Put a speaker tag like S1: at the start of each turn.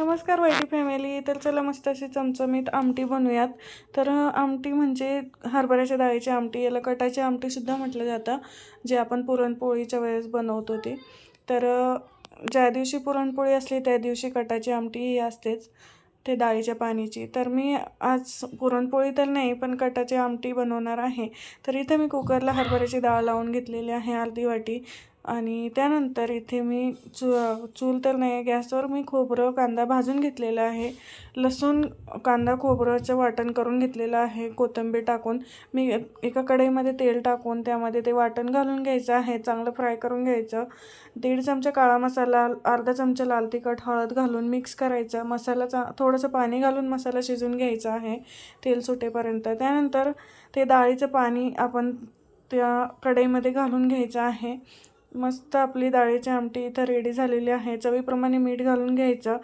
S1: नमस्कार YT family. तर चला मस्त अशी चमचमीत आमटी बनवूयात. तर आमटी म्हणजे हरभऱ्याच्या डाळीची आमटी, याला कटाची आमटीसुद्धा म्हटलं जातं, जे आपण पुरणपोळीच्या वेळेस बनवतो ते. तर ज्या दिवशी पुरणपोळी असली त्या दिवशी कटाची आमटी ही असतेच, ते डाळीच्या पाण्याची. तर मी आज पुरणपोळी तर नाही पण कटाची आमटी बनवणार आहे. तर इथे मी कुकरला हरभऱ्याची डाळ लावून घेतलेली आहे अर्धी वाटी. आणि त्यानंतर इथे मी चूल तर नाही, गॅसवर मी खोबरं कांदा भाजून घेतलेला आहे. लसूण कांदा खोबरंचं वाटण करून घेतलेलं आहे कोथिंबीर टाकून. मी एका कढईमध्ये तेल टाकून त्यामध्ये ते वाटण घालून घ्यायचं आहे, चांगलं फ्राय करून घ्यायचं. 1.5 चमचा काळा मसाला, अर्धा चमचा लाल तिखट, हळद घालून मिक्स करायचं. मसाला थोडंसं पाणी घालून मसाला शिजवून घ्यायचा आहे तेल सुटेपर्यंत. त्यानंतर ते डाळीचं पाणी आपण त्या कढईमध्ये घालून घ्यायचं आहे. मस्त आपली डाळीची आमटी इथं रेडी झालेली आहे. चवीप्रमाणे मीठ घालून घ्यायचं.